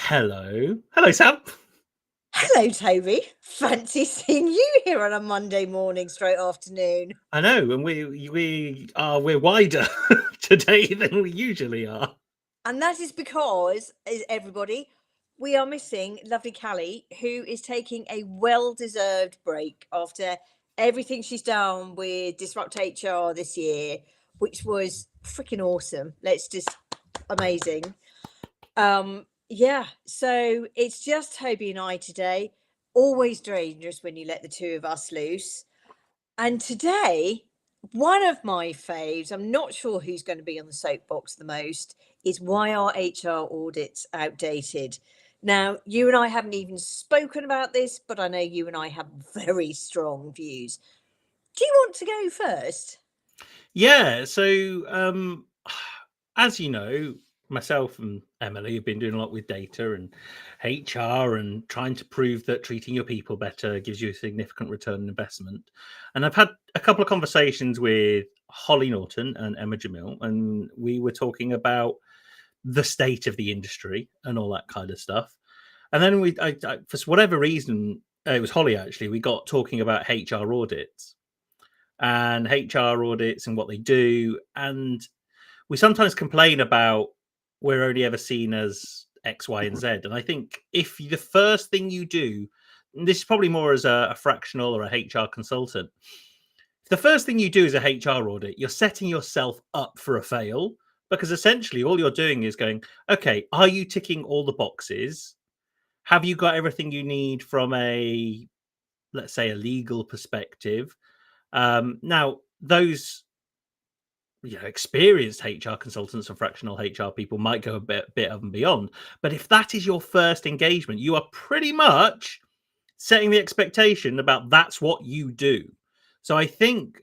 Hello. Hello, Sam. Hello, Toby. Fancy seeing you here on a Monday morning, straight afternoon. I know, and we're wider today than we usually are. And that is because, everybody, we are missing lovely Callie, who is taking a well deserved break after everything she's done with Disrupt HR this year, which was freaking awesome. Let's just amazing. Yeah, so it's just Toby and I today. Always dangerous when you let the two of us loose. And today, one of my faves, I'm not sure who's going to be on the soapbox the most, is why are HR audits outdated? Now, you and I haven't even spoken about this, but I know you and I have very strong views. Do you want to go first? Yeah, so as you know, myself and Emily have been doing a lot with data and HR and trying to prove that treating your people better gives you a significant return on investment. And I've had a couple of conversations with Holly Norton and Emma Jamil, and we were talking about the state of the industry and all that kind of stuff. And then for whatever reason, it was Holly actually, we got talking about HR audits and what they do. And we sometimes complain about we're only ever seen as X, Y, and Z. And I think if the first thing you do, and this is probably more as a fractional or a HR consultant, if the first thing you do is a HR audit, you're setting yourself up for a fail because essentially all you're doing is going, okay, are you ticking all the boxes? Have you got everything you need from a, let's say, a legal perspective? Now, those experienced HR consultants and fractional HR people might go a bit up and beyond. But if that is your first engagement, you are pretty much setting the expectation about that's what you do. So I think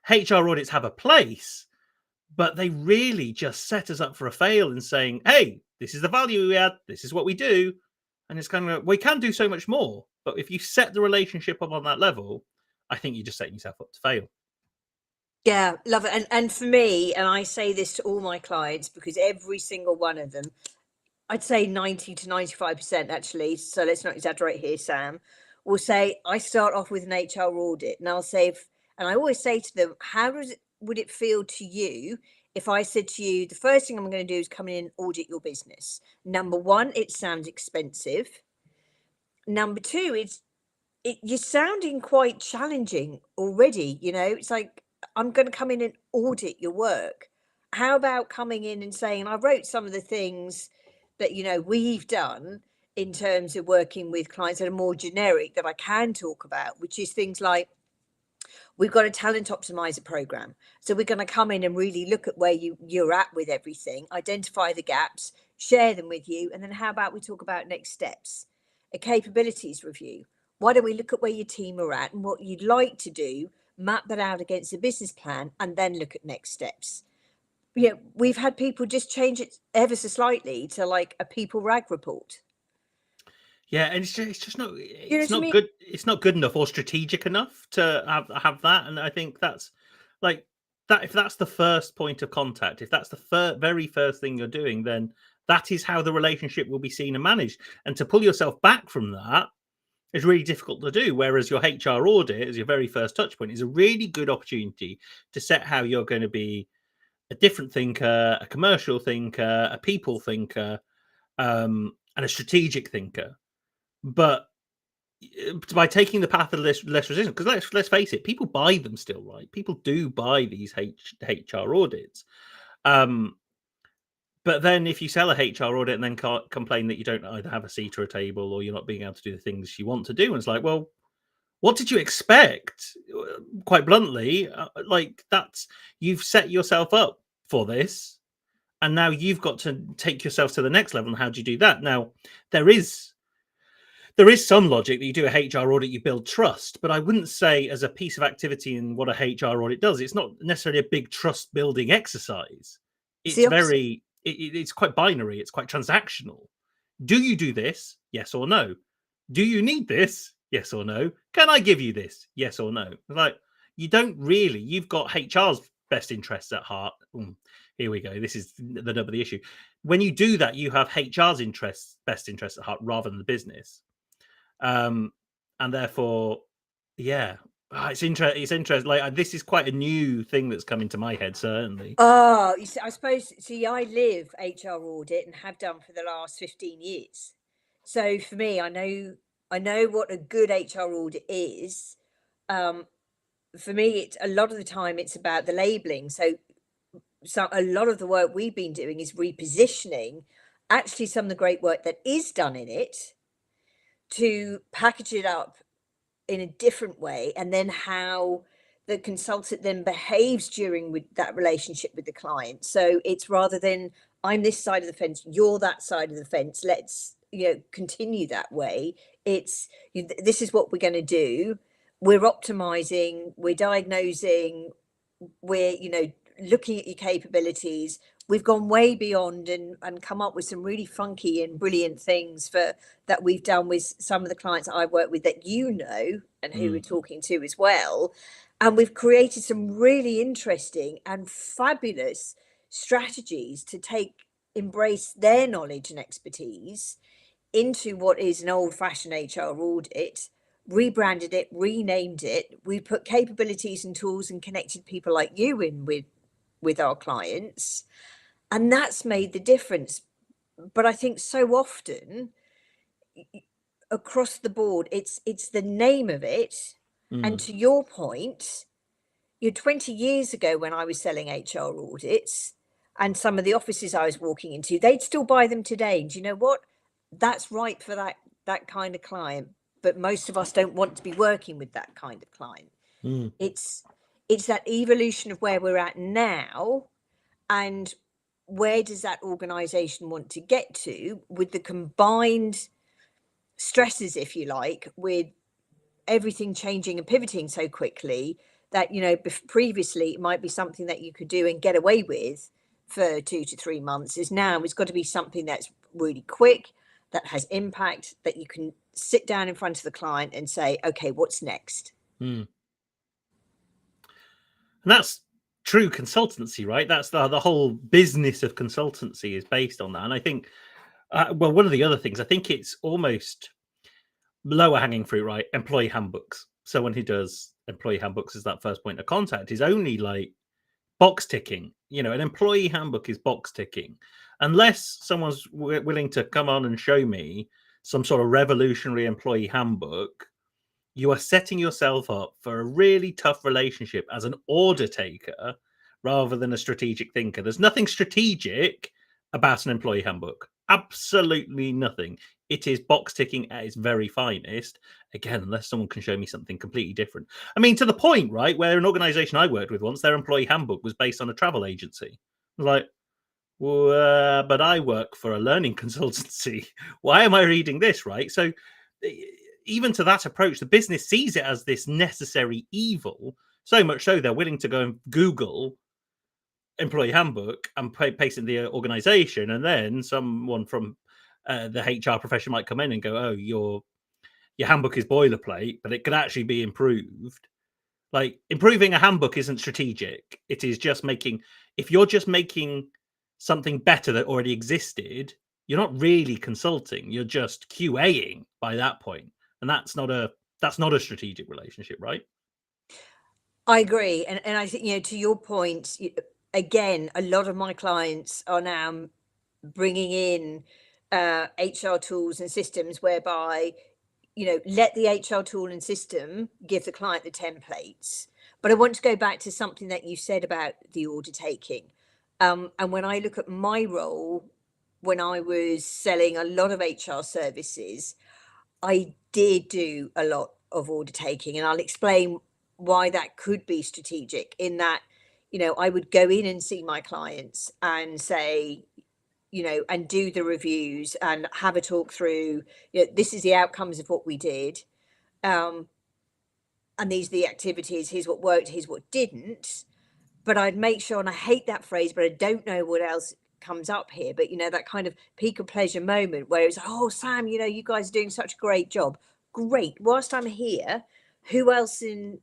HR audits have a place, but they really just set us up for a fail in saying, hey, this is the value we add, this is what we do. And it's kind of, we can do so much more. But if you set the relationship up on that level, I think you're just setting yourself up to fail. Yeah, love it. And for me, and I say this to all my clients because every single one of them, I'd say 90 to 95% actually, so let's not exaggerate here, Sam, will say, I start off with an HR audit. And I'll say, and I always say to them, would it feel to you if I said to you, the first thing I'm going to do is come in and audit your business? Number one, it sounds expensive. Number two, you're sounding quite challenging already. It's like, I'm going to come in and audit your work. How about coming in and saying, I wrote some of the things that we've done in terms of working with clients that are more generic that I can talk about, which is things like, we've got a talent optimizer program, so we're going to come in and really look at where you're at with everything, identify the gaps, share them with you, and then how about we talk about next steps? A capabilities review. Why don't we look at where your team are at and what you'd like to do, map that out against the business plan, and then look at next steps? We've had people just change it ever so slightly to like a people rag report. Yeah, and it's just not You know it's what I not mean? good. It's not good enough or strategic enough to have that. And I think that's like that. If that's the first point of contact, if that's the very first thing you're doing, then that is how the relationship will be seen and managed. And to pull yourself back from that is really difficult to do. Whereas your HR audit, as your very first touch point, is a really good opportunity to set how you're going to be a different thinker, a commercial thinker, a people thinker, and a strategic thinker. But by taking the path of less resistance, because let's face it, people buy them still, right? People do buy these HR audits. But then if you sell a HR audit and then complain that you don't either have a seat or a table or you're not being able to do the things you want to do, and it's like, well, what did you expect? Quite bluntly, like you've set yourself up for this, and now you've got to take yourself to the next level. And how do you do that? Now, there is some logic that you do a HR audit, you build trust, but I wouldn't say as a piece of activity in what a HR audit does, it's not necessarily a big trust building exercise. It's It's the opposite. it's quite binary. It's quite transactional. Do you do this? Yes or no. Do you need this? Yes or no. Can I give you this? Yes or no. Like, you don't really. You've got HR's best interests at heart. here we go. This is the nub of the issue. When you do that, you have HR's best interests at heart rather than the business. And therefore, yeah, it's interesting. It's interesting. Like, this is quite a new thing that's come into my head, certainly. Oh, you see, I suppose, see, I live HR audit and have done for the last 15 years. So for me, I know what a good HR audit is. For me, it's a lot of the time it's about the labeling. So a lot of the work we've been doing is repositioning actually some of the great work that is done in it to package it up in a different way, and then how the consultant then behaves during with that relationship with the client. So it's rather than I'm this side of the fence, you're that side of the fence, let's continue that way. It's this is what we're going to do. We're optimizing, we're diagnosing, we're looking at your capabilities. We've gone way beyond and come up with some really funky and brilliant things for that we've done with some of the clients that I've worked with that and who we're talking to as well. And we've created some really interesting and fabulous strategies to embrace their knowledge and expertise into what is an old-fashioned HR audit, rebranded it, renamed it. We put capabilities and tools and connected people like you in with our clients, and that's made the difference. But I think so often across the board, it's the name of it. And to your point, 20 years ago when I was selling HR audits and some of the offices I was walking into, they'd still buy them today. And do you know what? That's right for that kind of client. But most of us don't want to be working with that kind of client. It's that evolution of where we're at now, and where does that organization want to get to with the combined stresses, if you like, with everything changing and pivoting so quickly that previously it might be something that you could do and get away with for 2 to 3 months, is now it's got to be something that's really quick, that has impact, that you can sit down in front of the client and say, okay, what's next? And that's true consultancy, right? That's the whole business of consultancy is based on that. And I think, well, one of the other things, I think it's almost lower hanging fruit, right? Employee handbooks. Someone who does employee handbooks as that first point of contact is only like box ticking. An employee handbook is box ticking. Unless someone's willing to come on and show me some sort of revolutionary employee handbook, you are setting yourself up for a really tough relationship as an order taker rather than a strategic thinker. There's nothing strategic about an employee handbook. Absolutely nothing. It is box ticking at its very finest. Again, unless someone can show me something completely different. I mean, to the point, right, where an organization I worked with once, their employee handbook was based on a travel agency. Like, well, but I work for a learning consultancy. Why am I reading this, right? So even to that approach, the business sees it as this necessary evil, so much so they're willing to go and Google employee handbook and paste in the organization, and then someone from the HR profession might come in and go, oh, your handbook is boilerplate, but it could actually be improved. Like, improving a handbook isn't strategic. It is just if you're just making something better that already existed, you're not really consulting, you're just QAing by that point. And that's not a strategic relationship, right? I agree. And I think, to your point, again, a lot of my clients are now bringing in HR tools and systems whereby, let the HR tool and system give the client the templates. But I want to go back to something that you said about the order taking. And when I look at my role, when I was selling a lot of HR services, I did do a lot of order taking, and I'll explain why that could be strategic in that, I would go in and see my clients and say, and do the reviews and have a talk through, this is the outcomes of what we did. And these are the activities, here's what worked, here's what didn't. But I'd make sure, and I hate that phrase, but I don't know what else comes up here, but that kind of peak of pleasure moment where it's, oh, Sam, you guys are doing such a great job. Great. Whilst I'm here, who else in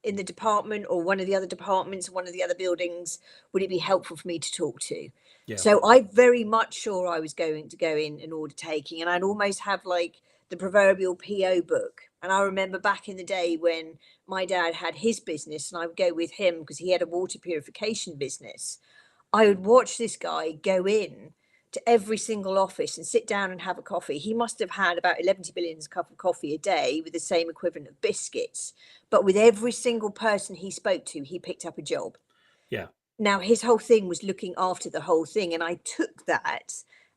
in the department or one of the other departments, one of the other buildings, would it be helpful for me to talk to? Yeah. So I very much sure I was going to go in order taking, and I'd almost have like the proverbial PO book. And I remember back in the day when my dad had his business and I would go with him because he had a water purification business. I would watch this guy go in to every single office and sit down and have a coffee. He must have had about 11 billion cup of coffee a day with the same equivalent of biscuits. But with every single person he spoke to, he picked up a job. Yeah. Now, his whole thing was looking after the whole thing. And I took that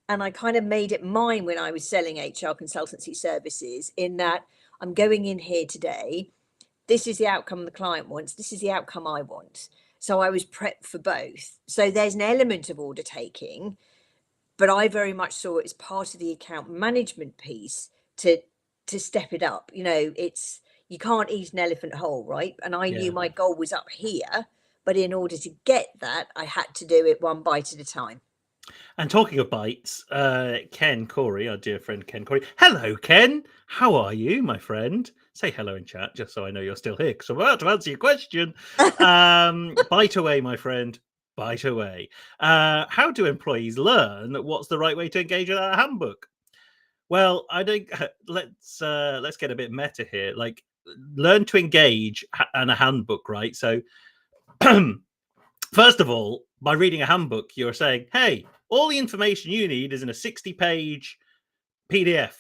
and I kind of made it mine when I was selling HR consultancy services, in that I'm going in here today. This is the outcome the client wants. This is the outcome I want. So I was prepped for both. So there's an element of order taking, but I very much saw it as part of the account management piece to step it up. You know, it's, you can't eat an elephant whole, right? And I knew my goal was up here, but in order to get that, I had to do it one bite at a time. And talking of bites, Ken Corey, our dear friend Ken Corey. Hello, Ken. How are you, my friend? Say hello in chat, just so I know you're still here, because I'm about to answer your question. Bite away, my friend. Bite away. How do employees learn what's the right way to engage with our handbook? Well, I think let's get a bit meta here. Like, learn to engage and a handbook, right? So, first of all, by reading a handbook, you're saying, hey, all the information you need is in a 60-page PDF.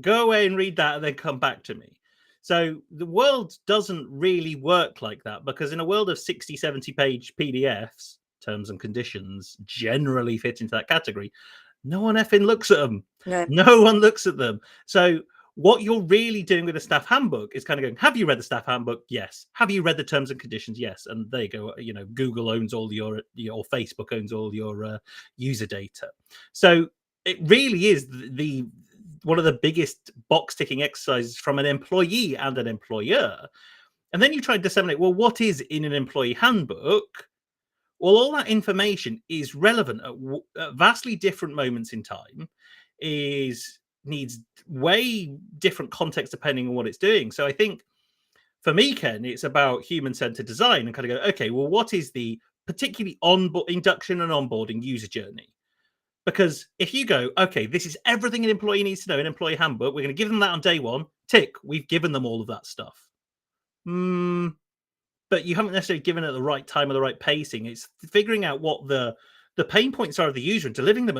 Go away and read that and then come back to me. So the world doesn't really work like that, because in a world of 60, 70-page PDFs, terms and conditions generally fit into that category. No one effing looks at them. No one looks at them. So what you're really doing with a staff handbook is kind of going, have you read the staff handbook? Yes. Have you read the terms and conditions? Yes. And there you go. You know, Google owns all your Facebook owns all your user data. So it really is the one of the biggest box ticking exercises from an employee and an employer. And then you try and disseminate, well, what is in an employee handbook? Well, all that information is relevant at vastly different moments in time, needs way different context depending on what it's doing. So I think for me, Ken, it's about human-centered design and kind of go, okay, well, what is the particularly induction and onboarding user journey? Because if you go, okay, this is everything an employee needs to know in employee handbook, we're going to give them that on day one, tick, we've given them all of that stuff. But you haven't necessarily given it the right time or the right pacing. It's figuring out what the pain points are of the user and delivering them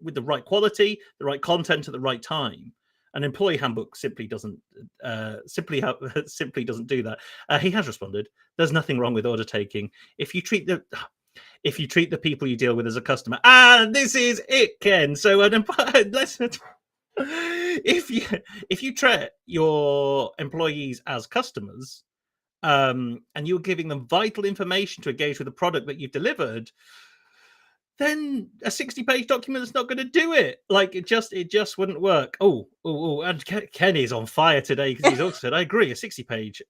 with the right quality, the right content at the right time. An employee handbook simply doesn't simply doesn't do that. He has responded. There's nothing wrong with order taking if you treat the people you deal with as a customer. This is it, Ken. So if you treat your employees as customers, and you're giving them vital information to engage with the product that you've delivered, then a 60-page document is not going to do it. Like, it just wouldn't work. And Kenny is on fire today because he's also said, I agree, a 60-page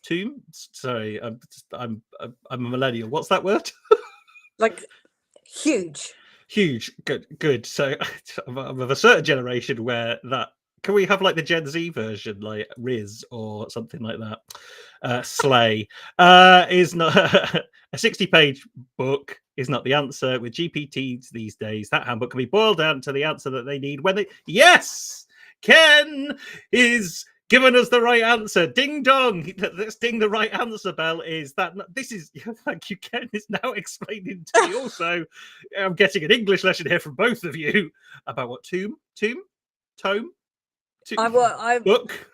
Tomb. Sorry, I'm a millennial. What's that word? Like, huge. Good. So I'm of a certain generation where that. Can we have like the Gen Z version, like Riz or something like that? Slay is not a 60-page book is not the answer. With GPTs these days, that handbook can be boiled down to the answer that they need when they. Yes, Ken is giving us the right answer. Ding dong. Let's ding the right answer bell. Is that this is thank you, Ken is now explaining to me also. I'm getting an English lesson here from both of you about what tome. Book.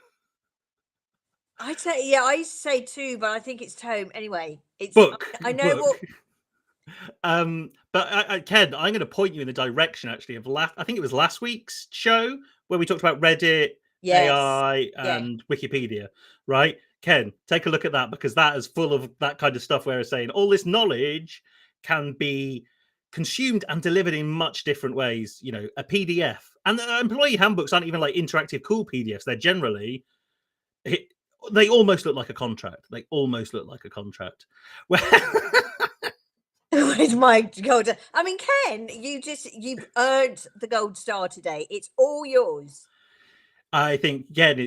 I'd say, yeah, I say two, but I think it's tome. Anyway, it's book. I know book. what. But Ken, I'm going to point you in the direction actually of I think it was last week's show where we talked about Reddit, AI, and Wikipedia, right? Ken, take a look at that, because that is full of that kind of stuff where it's saying all this knowledge can be consumed and delivered in much different ways. You know, a PDF. And the employee handbooks aren't even like interactive cool PDFs. They're generally, they almost look like a contract. Where's my gold? I mean, Ken, you've earned the gold star today. It's all yours. I think Ken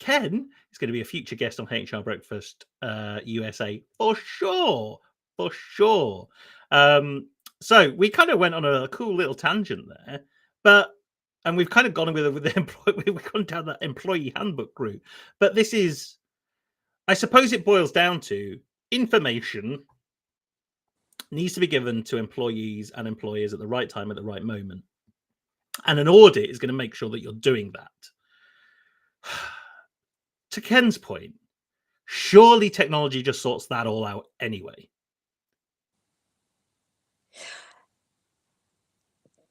Ken is going to be a future guest on HR Breakfast USA for sure. For sure. So we kind of went on a cool little tangent there, and we've kind of gone with the employee, we've gone down that employee handbook route. But this is, I suppose it boils down to information needs to be given to employees and employers at the right time, at the right moment. And an audit is going to make sure that you're doing that. To Ken's point, surely technology just sorts that all out anyway.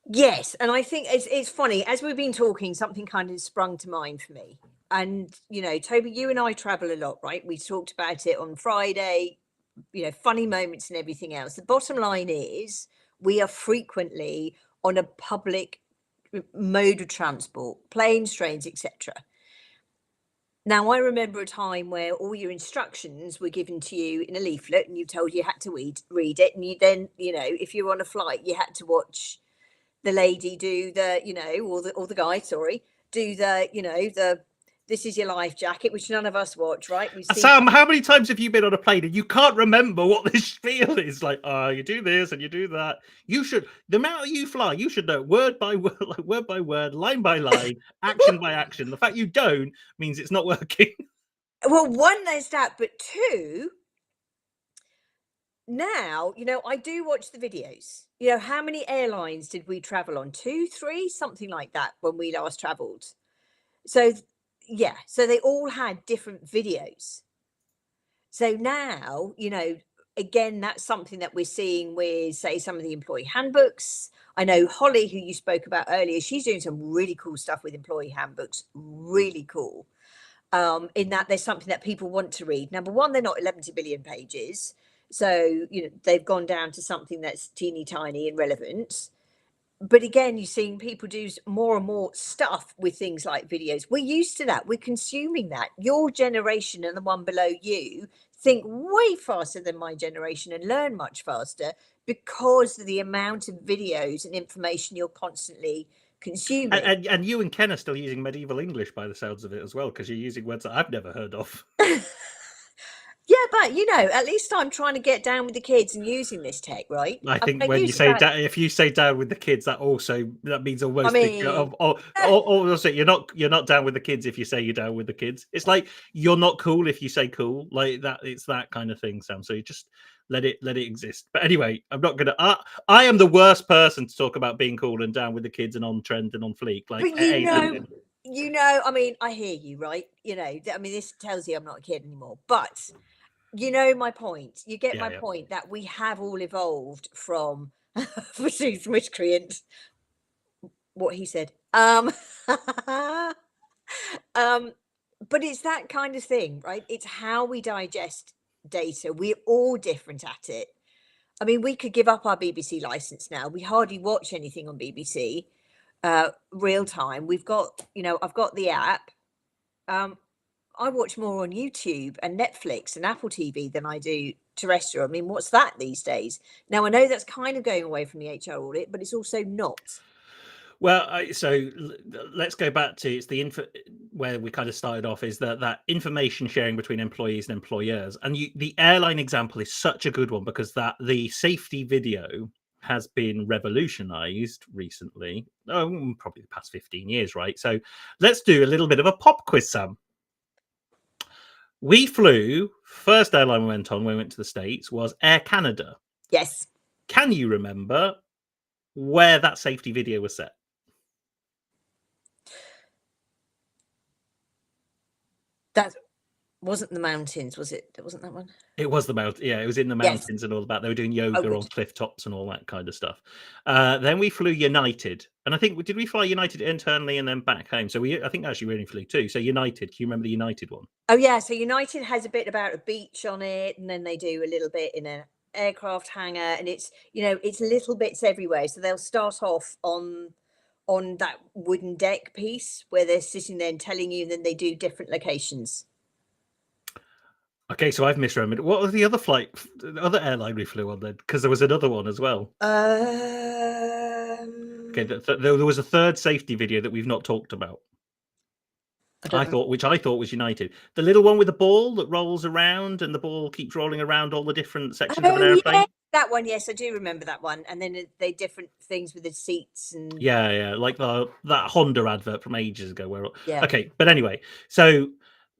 Yes, and I think it's funny, as we've been talking, something kind of sprung to mind for me. And Toby, you and I travel a lot, right? We talked about it on Friday, funny moments and everything else. The bottom line is we are frequently on a public mode of transport, planes, trains, etc. Now, I remember a time where all your instructions were given to you in a leaflet and you told you had to read it. And you then, if you were on a flight, you had to watch the lady do the, or the guy, sorry, do the, the this is your life jacket, which none of us watch, right? We see Sam, how many times have you been on a plane and you can't remember what this spiel is? Like, you do this and you do that. You should, the amount you fly, you should know word by word, like word by word, line by line, action by action. The fact you don't means it's not working. Well, one, there's that, but two, now, I do watch the videos. How many airlines did we travel on? 2, 3, something like that when we last traveled. So, yeah, so they all had different videos. So now, again, that's something that we're seeing with, say, some of the employee handbooks. I know Holly, who you spoke about earlier, she's doing some really cool stuff with employee handbooks. Really cool. In that there's something that people want to read. Number one, they're not 11 billion pages. So, they've gone down to something that's teeny tiny and relevant. But again, you're seeing people do more and more stuff with things like videos. We're used to that. We're consuming that. Your generation and the one below you think way faster than my generation and learn much faster because of the amount of videos and information you're constantly consuming. And you and Ken are still using medieval English by the sounds of it as well, because you're using words that I've never heard of. Yeah, but at least I'm trying to get down with the kids and using this tech, right? I think when you say if you say down with the kids, that means almost. I mean, also you're not down with the kids if you say you're down with the kids. It's like you're not cool if you say cool, like that. It's that kind of thing, Sam. So you just let it exist. But anyway, I'm not gonna. I am the worst person to talk about being cool and down with the kids and on trend and on fleek. Like, but I mean, I hear you, right? I mean, this tells you I'm not a kid anymore, but. My point. You get my point that we have all evolved from miscreant. What he said. But it's that kind of thing, right? It's how we digest data. We're all different at it. I mean, we could give up our BBC license now. We hardly watch anything on BBC real time. We've got, I've got the app. I watch more on YouTube and Netflix and Apple TV than I do terrestrial. I mean, what's that these days? Now, I know that's kind of going away from the HR audit, but it's also not. Well, so let's go back to where we kind of started off, is that information sharing between employees and employers. And the airline example is such a good one because the safety video has been revolutionized recently. Probably the past 15 years, right? So let's do a little bit of a pop quiz, Sam. We flew, first airline we went on when we went to the States was Air Canada. Yes. Can you remember where that safety video was set? That wasn't the mountains, was it? It wasn't that one? It was the mountain. Yeah, it was in the mountains and all that. They were doing yoga on cliff tops and all that kind of stuff. Then we flew United. And I think, did we fly United internally and then back home? So I think actually we only flew two. So United, can you remember the United one? Oh, yeah. So United has a bit about a beach on it. And then they do a little bit in an aircraft hangar. And it's, it's little bits everywhere. So they'll start off on that wooden deck piece where they're sitting there and telling you, and then they do different locations. Okay, so I've misremembered. What was the other airline we flew on then? Because there was another one as well. Okay, there was a third safety video that we've not talked about. I thought was United. The little one with the ball that rolls around and the ball keeps rolling around all the different sections of an airplane. Yeah, that one. Yes, I do remember that one. And then they different things with the seats and Yeah, like that Honda advert from ages ago. yeah. Okay, but anyway, so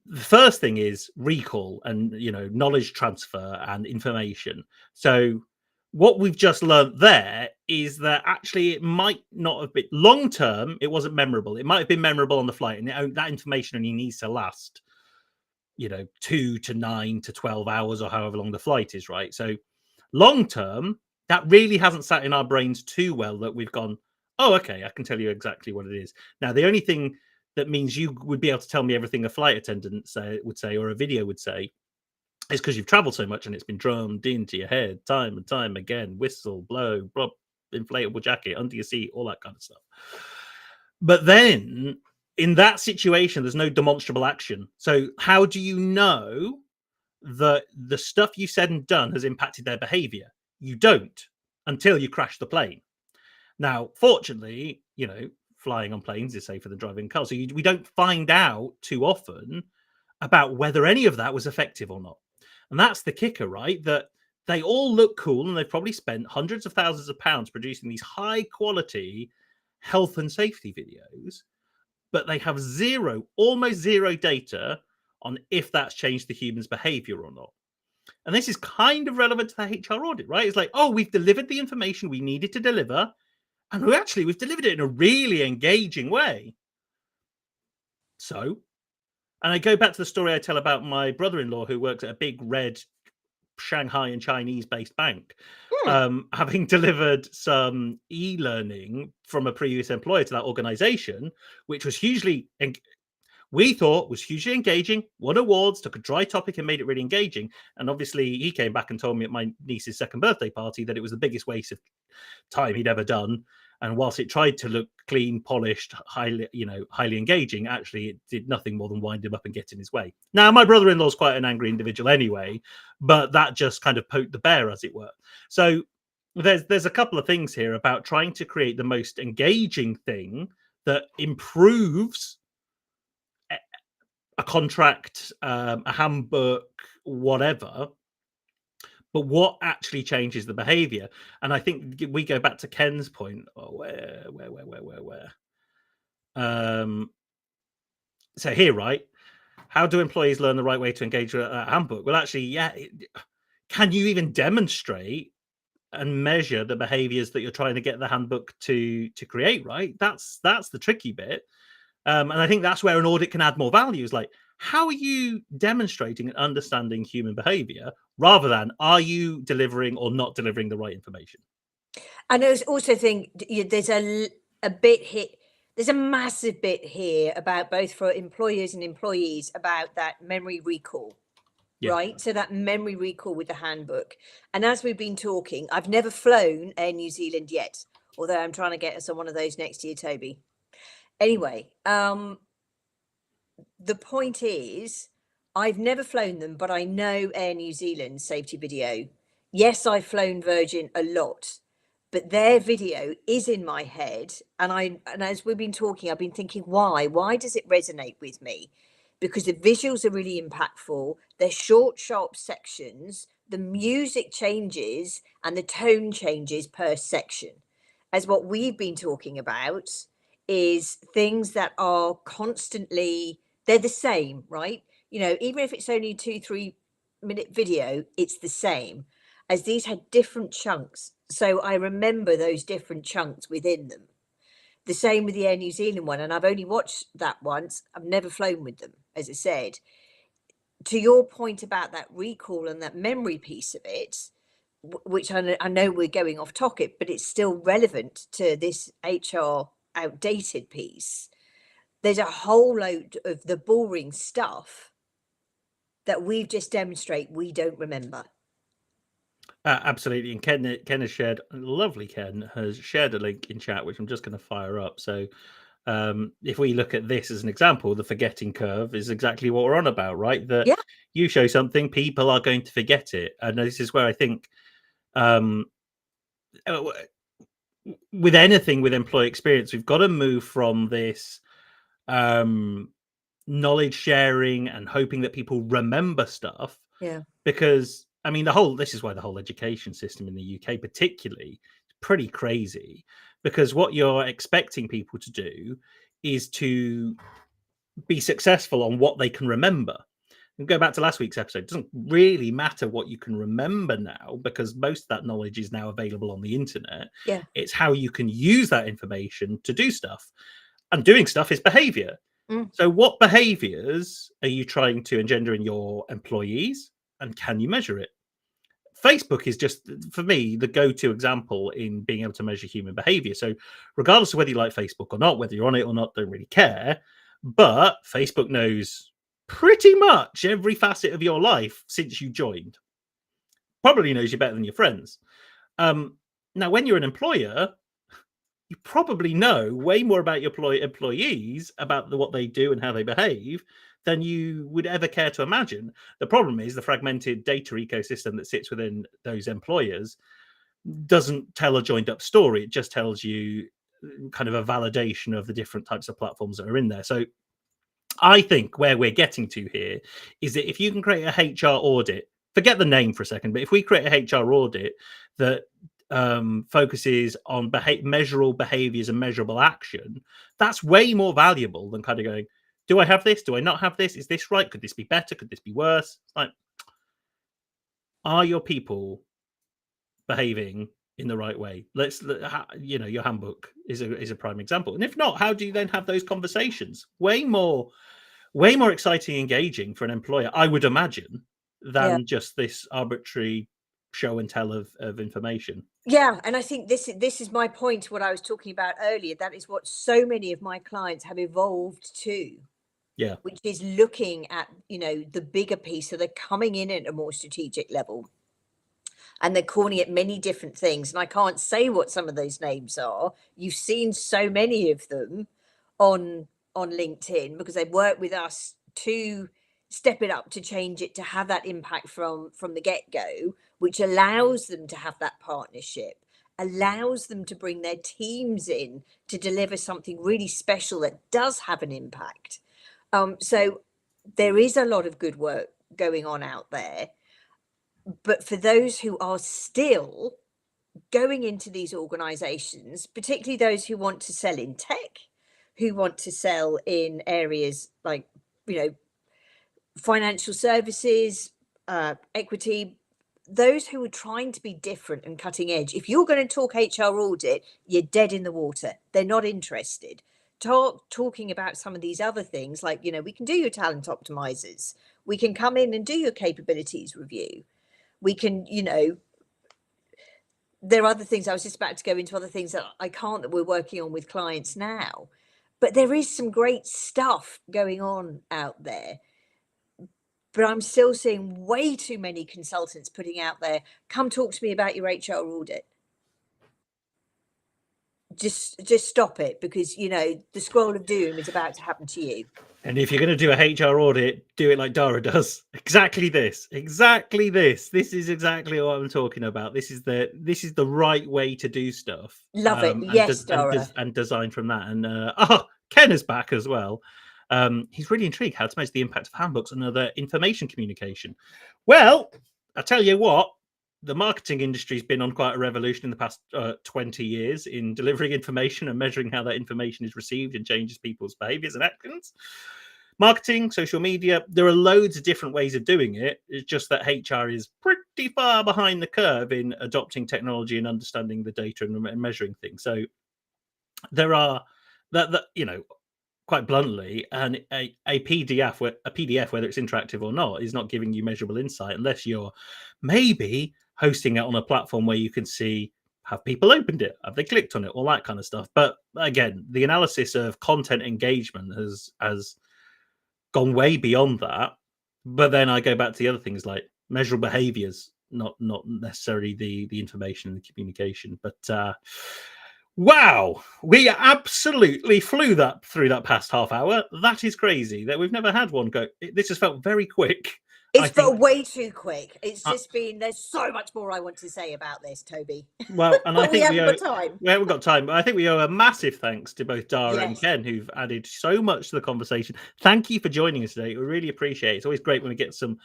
the first thing is recall and knowledge transfer and information. So what we've just learned there is that actually it might not have been long term. It wasn't memorable. It might have been memorable on the flight, and that information only needs to last 2 to 9 to 12 hours or however long the flight is, right? So long term, that really hasn't sat in our brains too well that we've gone, oh, okay, I can tell you exactly what it is. Now, the only thing that means you would be able to tell me everything a flight attendant would say or a video would say is because you've traveled so much and it's been drummed into your head time and time again, whistle, blow, inflatable jacket, under your seat, all that kind of stuff. But then in that situation, there's no demonstrable action. So how do you know that the stuff you said and done has impacted their behavior? You don't until you crash the plane. Now, fortunately, flying on planes is safer than driving cars. So we don't find out too often about whether any of that was effective or not. And that's the kicker, right? That they all look cool and they've probably spent hundreds of thousands of pounds producing these high quality health and safety videos, but they have almost zero data on if that's changed the human's behavior or not. And this is kind of relevant to the HR audit, right? It's like, oh, we've delivered the information we needed to deliver, and we've delivered it in a really engaging way. So, and I go back to the story I tell about my brother-in-law who works at a big red Shanghai and Chinese-based bank, having delivered some e-learning from a previous employer to that organization, which was we thought was hugely engaging, won awards, took a dry topic and made it really engaging. And obviously he came back and told me at my niece's second birthday party that it was the biggest waste of time he'd ever done. And whilst it tried to look clean, polished, highly engaging, actually it did nothing more than wind him up and get in his way. Now, my brother-in-law is quite an angry individual anyway, but that just kind of poked the bear, as it were. So there's a couple of things here about trying to create the most engaging thing that improves a contract, a handbook, whatever, but what actually changes the behavior. And I think we go back to Ken's point. Where? So here, right? How do employees learn the right way to engage with a handbook? Well, actually, can you even demonstrate and measure the behaviors that you're trying to get the handbook to create? Right? That's the tricky bit. And I think that's where an audit can add more value. Is like, how are you demonstrating and understanding human behavior rather than are you delivering or not delivering the right information? And I also think there's a bit here. There's a massive bit here about both for employers and employees about that memory recall, right? So that memory recall with the handbook. And as we've been talking, I've never flown Air New Zealand yet, although I'm trying to get us on one of those next year, Toby. Anyway, the point is, I've never flown them, but I know Air New Zealand's safety video. Yes, I've flown Virgin a lot, but their video is in my head. And as we've been talking, I've been thinking, why? Why does it resonate with me? Because the visuals are really impactful. They're short, sharp sections. The music changes and the tone changes per section. As what we've been talking about is things that are constantly, they're the same, right? Even if it's only a 2-3 minute video, it's the same, as these had different chunks. So I remember those different chunks within them. The same with the Air New Zealand one. And I've only watched that once. I've never flown with them, as I said. To your point about that recall and that memory piece of it, which I know we're going off topic, but it's still relevant to this HR outdated piece. There's a whole load of the boring stuff that we've just demonstrated we don't remember. Absolutely. And Ken has shared, lovely Ken has shared a link in chat, which I'm just going to fire up. So if we look at this as an example, the forgetting curve is exactly what we're on about, right? That you show something, people are going to forget it. And this is where I think with anything with employee experience, we've got to move from this knowledge sharing and hoping that people remember stuff. Yeah. Because I mean, this is why the whole education system in the UK particularly is pretty crazy, because what you're expecting people to do is to be successful on what they can remember. And go back to last week's episode, it doesn't really matter what you can remember now, because most of that knowledge is now available on the internet. Yeah. It's how you can use that information to do stuff. And doing stuff is behavior. So what behaviors are you trying to engender in your employees, and can you measure it? Facebook is just, for me, the go-to example in being able to measure human behavior. So regardless of whether you like Facebook or not, whether you're on it or not, don't really care. But Facebook knows pretty much every facet of your life since you joined. Probably knows you better than your friends. Now, when you're an employer, you probably know way more about your employees, about what they do and how they behave, than you would ever care to imagine. The problem is the fragmented data ecosystem that sits within those employers doesn't tell a joined up story. It just tells you kind of a validation of the different types of platforms that are in there. So I think where we're getting to here is that if you can create a HR audit, forget the name for a second, but if we create a HR audit that focuses on measurable behaviors and measurable action, that's way more valuable than kind of going, do I have this? Do I not have this? Is this right? Could this be better? Could this be worse? Like, are your people behaving in the right way? Your handbook is a prime example. And if not, how do you then have those conversations? Way more exciting, engaging for an employer, I would imagine, than just this arbitrary show and tell of information. Yeah, and I think this is my point, what I was talking about earlier. That is what so many of my clients have evolved to. Yeah. Which is looking at, the bigger piece. So they're coming in at a more strategic level, and they're calling it many different things. And I can't say what some of those names are. You've seen so many of them on LinkedIn, because they've worked with us to step it up, to change it, to have that impact from the get-go, which allows them to have that partnership, allows them to bring their teams in to deliver something really special that does have an impact. So there is a lot of good work going on out there. But for those who are still going into these organizations, particularly those who want to sell in tech, who want to sell in areas like, financial services, equity, those who are trying to be different and cutting edge, if you're going to talk HR audit, you're dead in the water. They're not interested. Talking about some of these other things, like, we can do your talent optimizers. We can come in and do your capabilities review. We can, there are other things. I was just about to go into other things that I can't, that we're working on with clients now. But there is some great stuff going on out there. But I'm still seeing way too many consultants putting out there, come talk to me about your HR audit. Just stop it, because, the scroll of doom is about to happen to you. And if you're going to do a HR audit, do it like Dara does. Exactly this. This is exactly what I'm talking about. This is the right way to do stuff. Love it. Yes, Dara. And design from that. And Ken is back as well. He's really intrigued how to measure the impact of handbooks and other information communication. Well, I tell you what, the marketing industry has been on quite a revolution in the past 20 years in delivering information and measuring how that information is received and changes people's behaviors and actions. Marketing, social media, there are loads of different ways of doing it. It's just that HR is pretty far behind the curve in adopting technology and understanding the data and measuring things. So there are quite bluntly, and a PDF, whether it's interactive or not, is not giving you measurable insight unless you're maybe hosting it on a platform where you can see, have people opened it, have they clicked on it, all that kind of stuff. But again, the analysis of content engagement has gone way beyond that. But then I go back to the other things like measurable behaviors, not necessarily the information and the communication. But wow, we absolutely flew through that past half hour. That is crazy that we've never had one go. This has felt very quick. It's think, way too quick. It's I, just been, there's so much more I want to say about this, Toby. well, and I But we think haven't got time. we haven't got time, but I think we owe a massive thanks to both Dara and Yes. Ken, who've added so much to the conversation. Thank you for joining us today. We really appreciate it. It's always great when we get some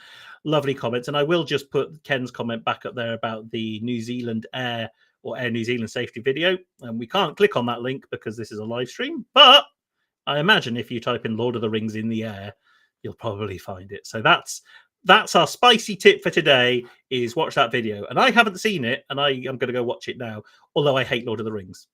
lovely comments. And I will just put Ken's comment back up there about the New Zealand Air or Air New Zealand safety video. And we can't click on that link because this is a live stream, but I imagine if you type in Lord of the Rings in the air, you'll probably find it. So that's our spicy tip for today, is watch that video. And I haven't seen it, and I am going to go watch it now, although I hate Lord of the Rings.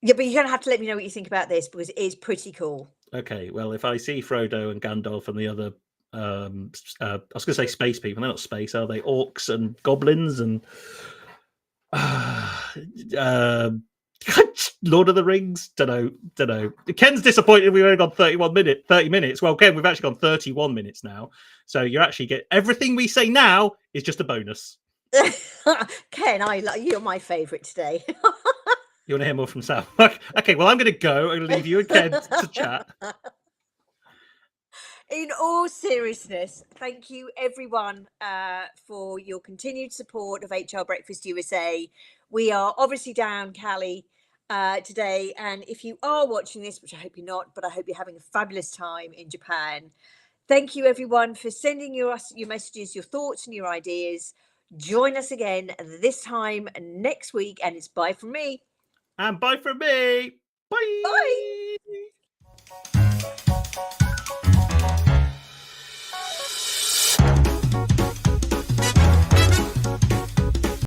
Yeah, but you're going to have to let me know what you think about this, because it is pretty cool. Okay, well, if I see Frodo and Gandalf and the other, I was going to say space people. They're not space, are they? Orcs and goblins and Lord of the Rings. Don't know. Ken's disappointed we've only gone 30 minutes. Well, Ken, we've actually gone 31 minutes now. So you actually get everything we say now is just a bonus. Ken, you're my favourite today. You want to hear more from Sam? Okay, well, I'm going to go and leave you and Ken to chat. In all seriousness, thank you everyone for your continued support of HR Breakfast USA. We are obviously down Cali today, and if you are watching this, which I hope you're not, but I hope you're having a fabulous time in Japan. Thank you everyone for sending your messages, your thoughts and your ideas. Join us again this time next week, and it's bye from me. And bye from me. Bye. Bye.